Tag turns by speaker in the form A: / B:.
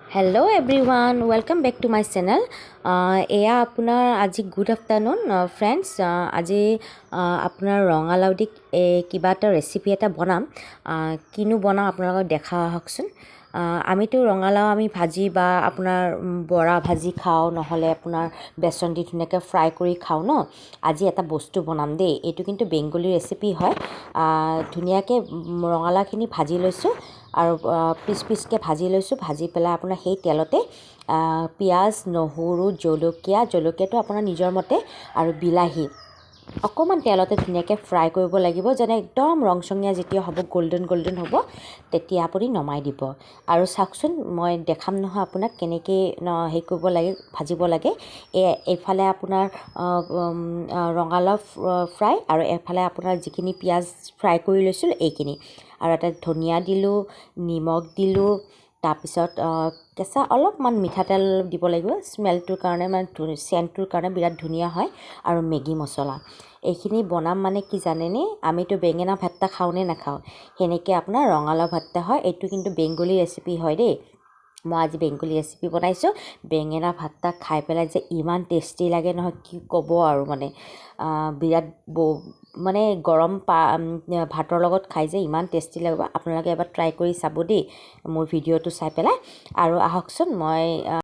A: Hello everyone, welcome back to my channel. এয়া আপোনাৰ আজি গুড আফটাৰনুন ফ্ৰেণ্ডছ। আজি আপোনাৰ ৰঙালাও দি কিবা এটা ৰেচিপি এটা বনাম। কিনো বনাওঁ আপোনালোকক দেখা আহকচোন। আমিতো ৰঙালাও আমি ভাজি বা আপোনাৰ বৰা ভাজি খাওঁ, নহ'লে আপোনাৰ বেচন দি ধুনীয়াকৈ ফ্ৰাই কৰি খাওঁ ন। আজি এটা বস্তু বনাম দেই, এইটো কিন্তু বেংগলী ৰেচিপি হয়। ধুনীয়াকৈ ৰঙালাওখিনি ভাজি লৈছোঁ আৰু পিচ পিচকৈ ভাজি লৈছোঁ। ভাজি পেলাই আপোনাৰ সেই তেলতে পিঁয়াজ, নহৰু, জলকীয়াটো আপোনাৰ নিজৰ মতে আৰু বিলাহী অকণমান তেলতে ধুনীয়াকৈ ফ্ৰাই কৰিব লাগিব। যেনে একদম ৰংচঙীয়া যেতিয়া হ'ব, গল্ডেন হ'ব, তেতিয়া আপুনি নমাই দিব। আৰু চাওকচোন, মই দেখাম নহয় আপোনাক কেনেকৈ হেৰি কৰিব লাগে, ভাজিব লাগে। এইফালে আপোনাৰ ৰঙালাও ফ্ৰাই আৰু এফালে আপোনাৰ যিখিনি পিঁয়াজ ফ্ৰাই কৰি লৈছিলোঁ এইখিনি। আৰু এটা ধনিয়া দিলোঁ, নিমখ দিলোঁ, তাৰপিছত কেঁচা অলপমান মিঠাতেল দিব লাগিব, স্মেলটোৰ কাৰণে, মানে চেণ্টটোৰ কাৰণে বিৰাট ধুনীয়া হয়। আৰু মেগী মছলা এইখিনি বনাম। মানে কি জানেনে, আমিতো বেঙেনা ভাত্তা খাওঁ নে নাখাওঁ, সেনেকৈ আপোনাৰ ৰঙালাও ভাত্তা হয়। এইটো কিন্তু বেংগলী ৰেচিপি হয় দেই। মই আজি বেংগলী ৰেচিপি বনাইছোঁ। বেঙেনা ভাত্তা খাই পেলাই যে ইমান টেষ্টি লাগে নহয়, কি ক'ব আৰু মানে বিৰাট মানে গৰম ভাতৰ লগত খাই যে ইমান টেষ্টি লাগিব। আপোনালোকে এবাৰ ট্ৰাই কৰি চাব দেই মোৰ ভিডিঅ'টো চাই পেলাই। আৰু আহকচোন, মই